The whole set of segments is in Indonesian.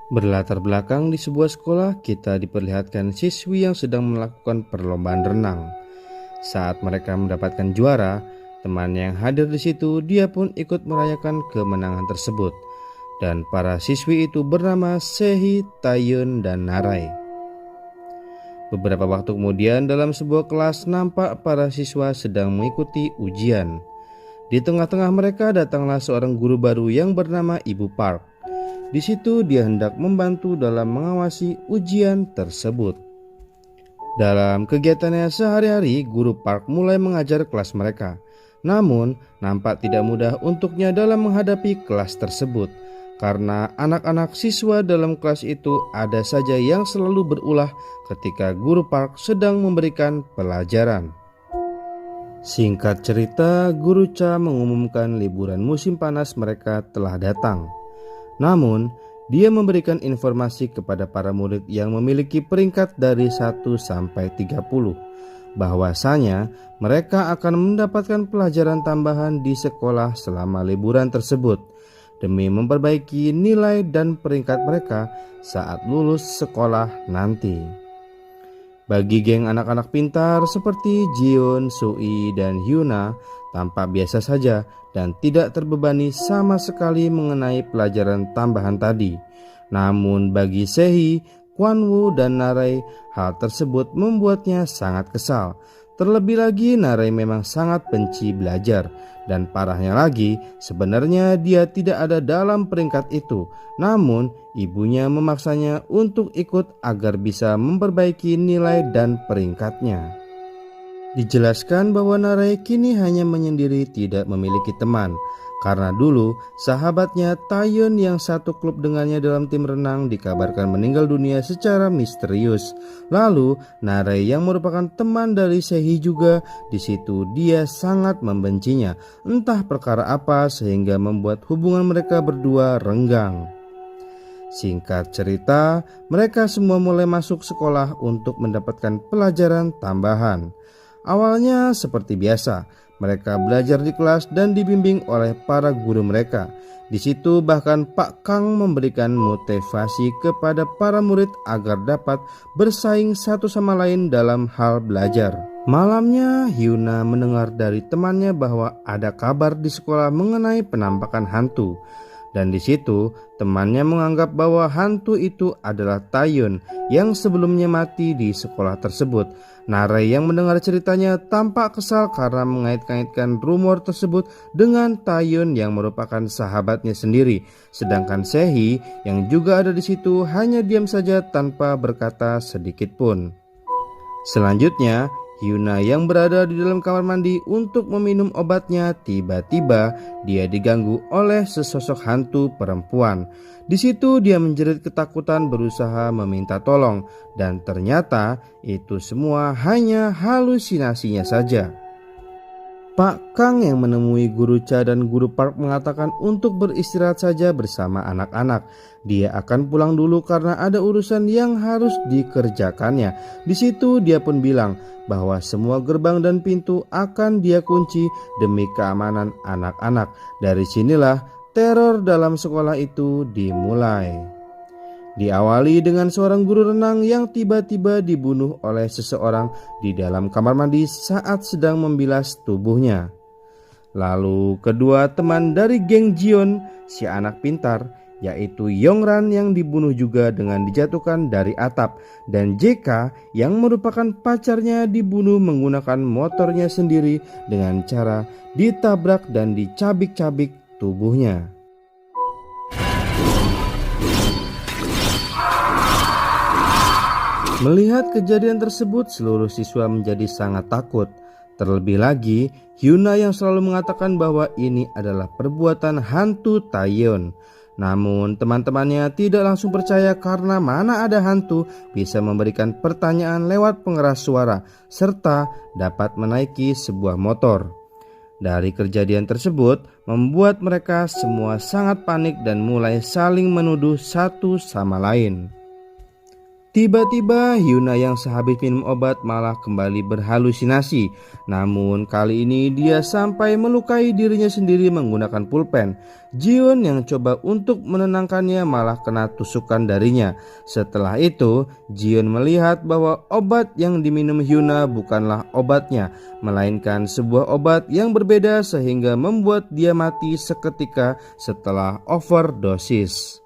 Berlatar belakang di sebuah sekolah, kita diperlihatkan siswi yang sedang melakukan perlombaan renang. Saat mereka mendapatkan juara, teman yang hadir di situ dia pun ikut merayakan kemenangan tersebut. Dan para siswi itu bernama Sehi, Taeyun, dan Narai. Beberapa waktu kemudian dalam sebuah kelas nampak para siswa sedang mengikuti ujian. Di tengah-tengah mereka datanglah seorang guru baru yang bernama Ibu Park. Di situ dia hendak membantu dalam mengawasi ujian tersebut. Dalam kegiatannya sehari-hari, guru Park mulai mengajar kelas mereka. Namun, nampak tidak mudah untuknya dalam menghadapi kelas tersebut. Karena anak-anak siswa dalam kelas itu ada saja yang selalu berulah ketika guru Park sedang memberikan pelajaran. Singkat cerita, guru Cha mengumumkan liburan musim panas mereka telah datang. Namun, dia memberikan informasi kepada para murid yang memiliki peringkat dari 1 sampai 30 bahwasanya mereka akan mendapatkan pelajaran tambahan di sekolah selama liburan tersebut demi memperbaiki nilai dan peringkat mereka saat lulus sekolah nanti. Bagi geng anak-anak pintar seperti Jiun, Sui, dan Hyuna tampak biasa saja dan tidak terbebani sama sekali mengenai pelajaran tambahan tadi. Namun bagi Sehi, Kwanwoo, dan Narai, hal tersebut membuatnya sangat kesal. Terlebih lagi Narai memang sangat benci belajar. Dan parahnya lagi, sebenarnya dia tidak ada dalam peringkat itu. Namun ibunya memaksanya untuk ikut agar bisa memperbaiki nilai dan peringkatnya. Dijelaskan bahwa Narai kini hanya menyendiri, tidak memiliki teman. Karena dulu sahabatnya Taeyun yang satu klub dengannya dalam tim renang dikabarkan meninggal dunia secara misterius. Lalu Narai yang merupakan teman dari Sehi juga, di situ dia sangat membencinya. Entah perkara apa sehingga membuat hubungan mereka berdua renggang. Singkat cerita, mereka semua mulai masuk sekolah untuk mendapatkan pelajaran tambahan. Awalnya seperti biasa, mereka belajar di kelas dan dibimbing oleh para guru mereka. Di situ bahkan Pak Kang memberikan motivasi kepada para murid agar dapat bersaing satu sama lain dalam hal belajar. Malamnya, Hyuna mendengar dari temannya bahwa ada kabar di sekolah mengenai penampakan hantu. Dan di situ temannya menganggap bahwa hantu itu adalah Taeyun yang sebelumnya mati di sekolah tersebut. Narai yang mendengar ceritanya tampak kesal karena mengait-ngaitkan rumor tersebut dengan Taeyun yang merupakan sahabatnya sendiri. Sedangkan Sehi yang juga ada di situ hanya diam saja tanpa berkata sedikit pun. Selanjutnya, Hyuna yang berada di dalam kamar mandi untuk meminum obatnya, tiba-tiba dia diganggu oleh sesosok hantu perempuan. Di situ dia menjerit ketakutan berusaha meminta tolong dan ternyata itu semua hanya halusinasinya saja. Pak Kang yang menemui guru Cha dan guru Park mengatakan untuk beristirahat saja bersama anak-anak. Dia akan pulang dulu karena ada urusan yang harus dikerjakannya. Di situ dia pun bilang bahwa semua gerbang dan pintu akan dia kunci demi keamanan anak-anak. Dari sinilah teror dalam sekolah itu dimulai. Diawali dengan seorang guru renang yang tiba-tiba dibunuh oleh seseorang di dalam kamar mandi saat sedang membilas tubuhnya. Lalu kedua teman dari geng Jion, si anak pintar, yaitu Yongran yang dibunuh juga dengan dijatuhkan dari atap, dan JK yang merupakan pacarnya dibunuh menggunakan motornya sendiri dengan cara ditabrak dan dicabik-cabik tubuhnya. Melihat kejadian tersebut, seluruh siswa menjadi sangat takut. Terlebih lagi, Hyuna yang selalu mengatakan bahwa ini adalah perbuatan hantu Taeyun. Namun teman-temannya tidak langsung percaya karena mana ada hantu bisa memberikan pertanyaan lewat pengeras suara serta dapat menaiki sebuah motor. Dari kejadian tersebut membuat mereka semua sangat panik dan mulai saling menuduh satu sama lain. Tiba-tiba Hyuna yang sehabis minum obat malah kembali berhalusinasi. Namun kali ini dia sampai melukai dirinya sendiri menggunakan pulpen. Jiun yang coba untuk menenangkannya malah kena tusukan darinya. Setelah itu Jiun melihat bahwa obat yang diminum Hyuna bukanlah obatnya, melainkan sebuah obat yang berbeda sehingga membuat dia mati seketika setelah overdosis.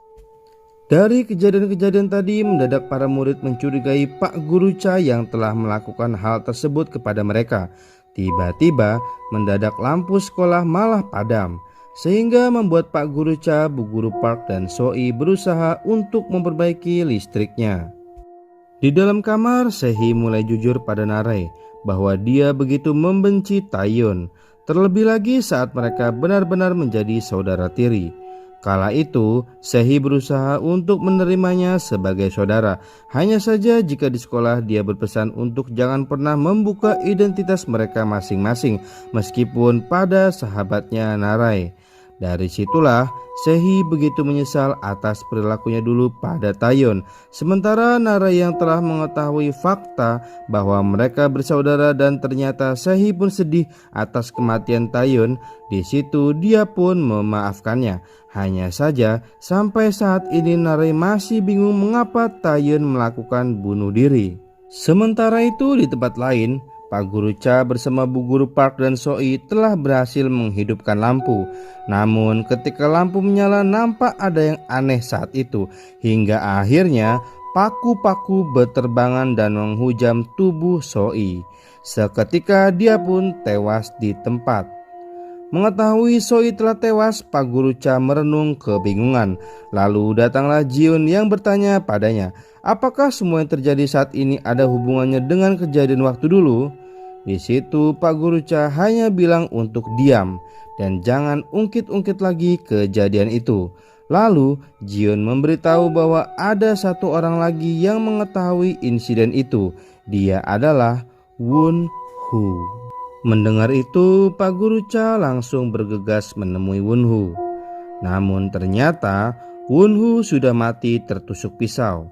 Dari kejadian-kejadian tadi mendadak para murid mencurigai Pak Guru Cha yang telah melakukan hal tersebut kepada mereka. Tiba-tiba mendadak lampu sekolah malah padam, sehingga membuat Pak Guru Cha, Bu Guru Park dan Soi berusaha untuk memperbaiki listriknya. Di dalam kamar, Sehi mulai jujur pada Narai bahwa dia begitu membenci Taeyeon, terlebih lagi saat mereka benar-benar menjadi saudara tiri. Kala itu, Sehi berusaha untuk menerimanya sebagai saudara. Hanya saja jika di sekolah dia berpesan untuk jangan pernah membuka identitas mereka masing-masing, meskipun pada sahabatnya Narai. Dari situlah Sehi begitu menyesal atas perilakunya dulu pada Taeyeon. Sementara Narai yang telah mengetahui fakta bahwa mereka bersaudara dan ternyata Sehi pun sedih atas kematian Taeyeon. Di situ dia pun memaafkannya. Hanya saja sampai saat ini Narai masih bingung mengapa Taeyeon melakukan bunuh diri. Sementara itu di tempat lain, Pak Guru Cha bersama Bu Guru Park dan Soi telah berhasil menghidupkan lampu. Namun ketika lampu menyala nampak ada yang aneh saat itu. Hingga akhirnya paku-paku berterbangan dan menghujam tubuh Soi. Seketika dia pun tewas di tempat. Mengetahui Soi telah tewas, Pak Guru Cha merenung kebingungan. Lalu datanglah Jiun yang bertanya padanya, apakah semua yang terjadi saat ini ada hubungannya dengan kejadian waktu dulu? Di situ Pak Guru Cha hanya bilang untuk diam dan jangan ungkit-ungkit lagi kejadian itu. Lalu Jiun memberitahu bahwa ada satu orang lagi yang mengetahui insiden itu. Dia adalah Won-Hu. Mendengar itu Pak Guru Cha langsung bergegas menemui Won-Hu. Namun ternyata Won-Hu sudah mati tertusuk pisau.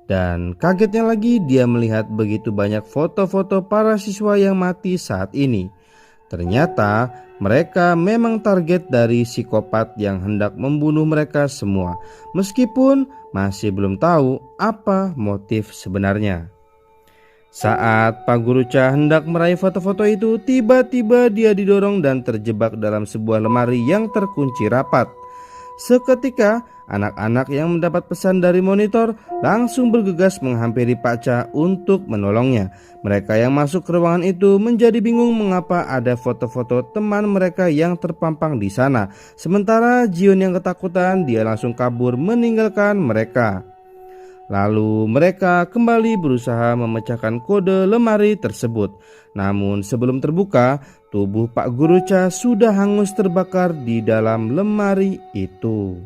Dan kagetnya lagi dia melihat begitu banyak foto-foto para siswa yang mati saat ini. Ternyata mereka memang target dari psikopat yang hendak membunuh mereka semua, meskipun masih belum tahu apa motif sebenarnya. Saat Pak Guru Cha hendak meraih foto-foto itu, tiba-tiba dia didorong dan terjebak dalam sebuah lemari yang terkunci rapat. Seketika anak-anak yang mendapat pesan dari monitor langsung bergegas menghampiri Pak Cha untuk menolongnya. Mereka yang masuk ke ruangan itu menjadi bingung mengapa ada foto-foto teman mereka yang terpampang di sana. Sementara Jiun yang ketakutan, dia langsung kabur meninggalkan mereka. Lalu mereka kembali berusaha memecahkan kode lemari tersebut. Namun sebelum terbuka, tubuh Pak Guru Cha sudah hangus terbakar di dalam lemari itu.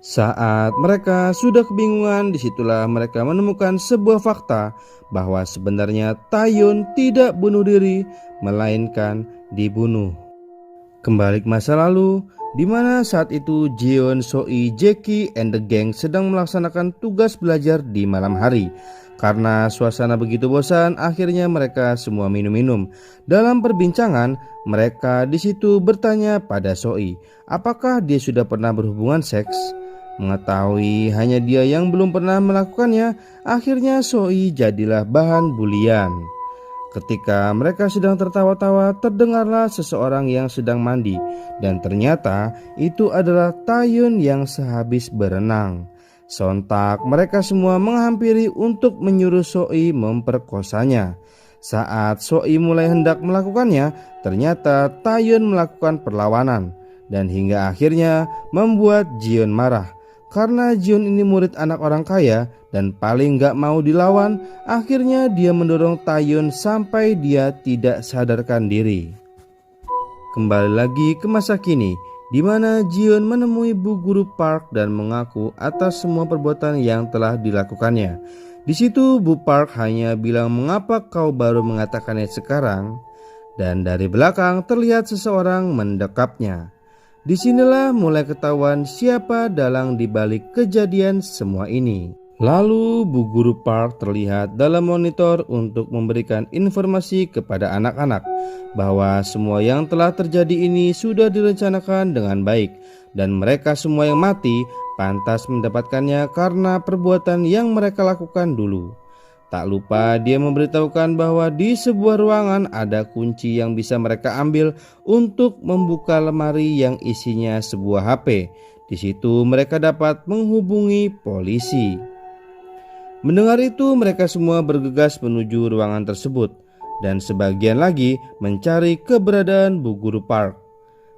Saat mereka sudah kebingungan, disitulah mereka menemukan sebuah fakta bahwa sebenarnya Taeyeon tidak bunuh diri, melainkan dibunuh. Kembali ke masa lalu, di mana saat itu Jeon, Soi, Jaeki, and the gang sedang melaksanakan tugas belajar di malam hari. Karena suasana begitu bosan, akhirnya mereka semua minum-minum. Dalam perbincangan, mereka di situ bertanya pada Soi, apakah dia sudah pernah berhubungan seks? Mengetahui hanya dia yang belum pernah melakukannya, akhirnya Soi jadilah bahan bulian. Ketika mereka sedang tertawa-tawa, terdengarlah seseorang yang sedang mandi, dan ternyata itu adalah Taeyeon yang sehabis berenang. Sontak mereka semua menghampiri untuk menyuruh Soi memperkosanya. Saat Soi mulai hendak melakukannya, ternyata Taeyeon melakukan perlawanan, dan hingga akhirnya membuat Jiun marah. Karena Jiun ini murid anak orang kaya dan paling gak mau dilawan, akhirnya dia mendorong Taeyeon sampai dia tidak sadarkan diri. Kembali lagi ke masa kini, di mana Jiun menemui Bu Guru Park dan mengaku atas semua perbuatan yang telah dilakukannya. Di situ Bu Park hanya bilang, mengapa kau baru mengatakannya sekarang? Dan dari belakang terlihat seseorang mendekapnya. Disinilah mulai ketahuan siapa dalang dibalik kejadian semua ini. Lalu Bu Guru Park terlihat dalam monitor untuk memberikan informasi kepada anak-anak bahwa semua yang telah terjadi ini sudah direncanakan dengan baik dan mereka semua yang mati pantas mendapatkannya karena perbuatan yang mereka lakukan dulu. Tak lupa dia memberitahukan bahwa di sebuah ruangan ada kunci yang bisa mereka ambil untuk membuka lemari yang isinya sebuah HP. Di situ mereka dapat menghubungi polisi. Mendengar itu mereka semua bergegas menuju ruangan tersebut dan sebagian lagi mencari keberadaan Bu Guru Park.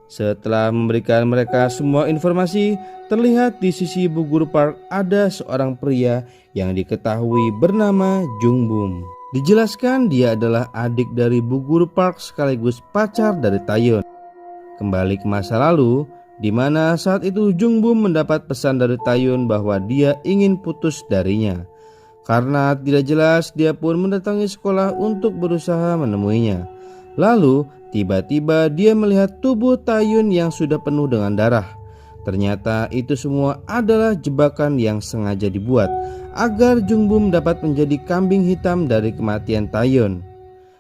Setelah memberikan mereka semua informasi, terlihat di sisi Bu Guru Park ada seorang pria yang diketahui bernama Jung Bum. Dijelaskan dia adalah adik dari Bu Guru Park sekaligus pacar dari Taeyeon. Kembali ke masa lalu, di mana saat itu Jung Bum mendapat pesan dari Taeyeon bahwa dia ingin putus darinya. Karena tidak jelas, dia pun mendatangi sekolah untuk berusaha menemuinya. Lalu tiba-tiba dia melihat tubuh Taeyeon yang sudah penuh dengan darah. Ternyata itu semua adalah jebakan yang sengaja dibuat agar Jung Bum dapat menjadi kambing hitam dari kematian Taeyeon.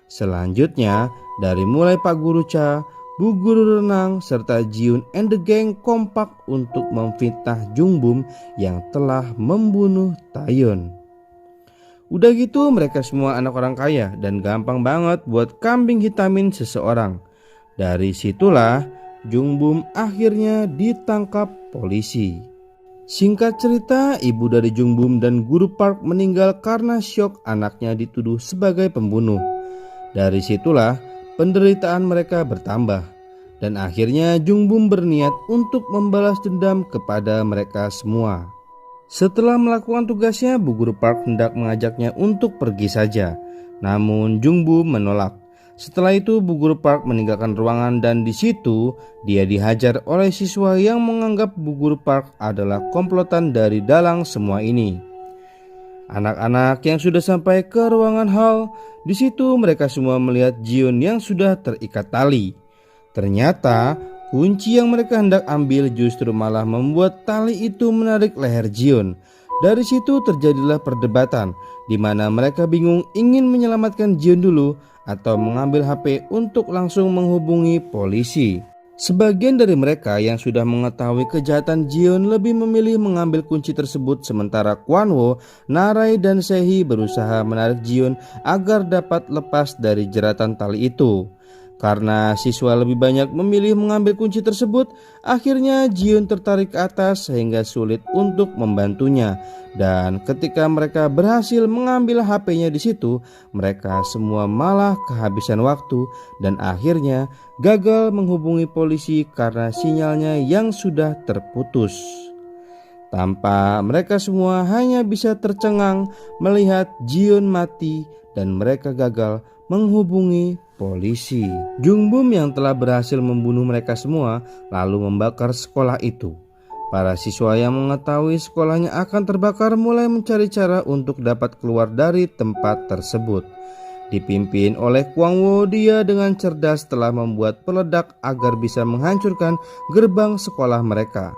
Selanjutnya, dari mulai Pak Guru Cha, Bu Guru Renang, serta Jiun and the Gang kompak untuk memfitnah Jung Bum yang telah membunuh Taeyeon. Udah gitu mereka semua anak orang kaya dan gampang banget buat kambing hitamin seseorang. Dari situlah Jung Bum akhirnya ditangkap polisi. Singkat cerita, ibu dari Jung Bum dan Guru Park meninggal karena syok anaknya dituduh sebagai pembunuh. Dari situlah penderitaan mereka bertambah dan akhirnya Jung Bum berniat untuk membalas dendam kepada mereka semua. Setelah melakukan tugasnya, Bu Guru Park hendak mengajaknya untuk pergi saja. Namun Jung Bum menolak. Setelah itu Bu Guru Park meninggalkan ruangan dan di situ dia dihajar oleh siswa yang menganggap Bu Guru Park adalah komplotan dari dalang semua ini. Anak-anak yang sudah sampai ke ruangan hall, di situ mereka semua melihat Jiun yang sudah terikat tali. Ternyata kunci yang mereka hendak ambil justru malah membuat tali itu menarik leher Jiun. Dari situ terjadilah perdebatan di mana mereka bingung ingin menyelamatkan Jiun dulu atau mengambil HP untuk langsung menghubungi polisi. Sebagian dari mereka yang sudah mengetahui kejahatan Jiun lebih memilih mengambil kunci tersebut, sementara Kwanwo, Narai dan Sehi berusaha menarik Jiun agar dapat lepas dari jeratan tali itu. Karena siswa lebih banyak memilih mengambil kunci tersebut, akhirnya Jiun tertarik ke atas sehingga sulit untuk membantunya. Dan ketika mereka berhasil mengambil HP-nya di situ, mereka semua malah kehabisan waktu dan akhirnya gagal menghubungi polisi karena sinyalnya yang sudah terputus. Tanpa mereka semua hanya bisa tercengang melihat Jiun mati dan mereka gagal menghubungi polisi. Jung Bum yang telah berhasil membunuh mereka semua lalu membakar sekolah itu. Para siswa yang mengetahui sekolahnya akan terbakar mulai mencari cara untuk dapat keluar dari tempat tersebut. Dipimpin oleh Kwangwo, dia dengan cerdas telah membuat peledak agar bisa menghancurkan gerbang sekolah mereka.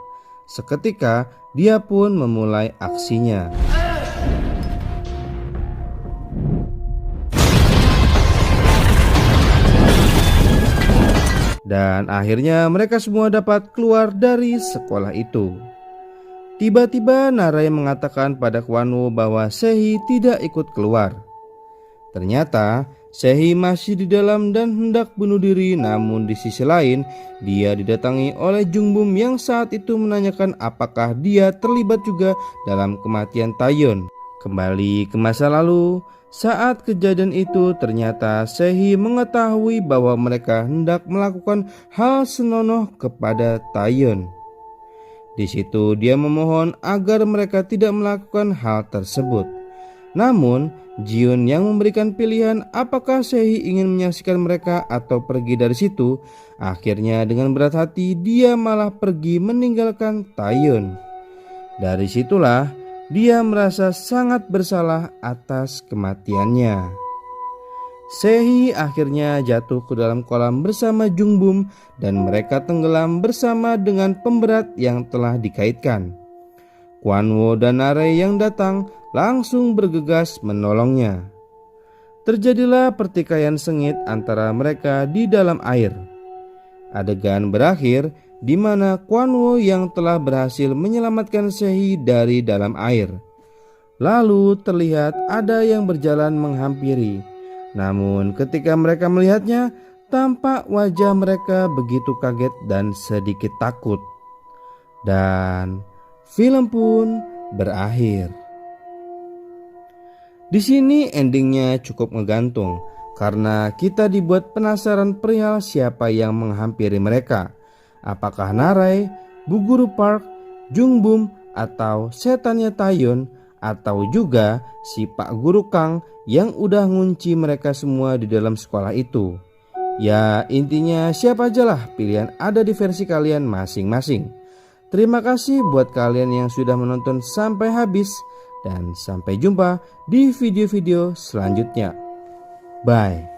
Seketika dia pun memulai aksinya. Dan akhirnya mereka semua dapat keluar dari sekolah itu. Tiba-tiba Narai mengatakan pada Kwanwo bahwa Sehi tidak ikut keluar. Ternyata Sehi masih di dalam dan hendak bunuh diri, namun di sisi lain dia didatangi oleh Jung Bum yang saat itu menanyakan apakah dia terlibat juga dalam kematian Taeyeon. Kembali ke masa lalu, saat kejadian itu ternyata Sehi mengetahui bahwa mereka hendak melakukan hal senonoh kepada Taeyeon. Di situ dia memohon agar mereka tidak melakukan hal tersebut. Namun Jiun yang memberikan pilihan apakah Sehi ingin menyaksikan mereka atau pergi dari situ. Akhirnya dengan berat hati dia malah pergi meninggalkan Taeyeon. Dari situlah dia merasa sangat bersalah atas kematiannya. Sehi akhirnya jatuh ke dalam kolam bersama Jung Bum dan mereka tenggelam bersama dengan pemberat yang telah dikaitkan. Kuanwo dan Narei yang datang langsung bergegas menolongnya. Terjadilah pertikaian sengit antara mereka di dalam air. Adegan berakhir di mana Kuanwo yang telah berhasil menyelamatkan Sehi dari dalam air. Lalu terlihat ada yang berjalan menghampiri. Namun ketika mereka melihatnya, tampak wajah mereka begitu kaget dan sedikit takut. Dan film pun berakhir. Di sini endingnya cukup ngegantung karena kita dibuat penasaran perihal siapa yang menghampiri mereka. Apakah Narei, Bu Guru Park, Jungbum, atau setannya Taeyeon, atau juga si Pak Guru Kang yang udah ngunci mereka semua di dalam sekolah itu. Ya intinya siapa aja lah, pilihan ada di versi kalian masing-masing. Terima kasih buat kalian yang sudah menonton sampai habis. Dan sampai jumpa di video-video selanjutnya. Bye.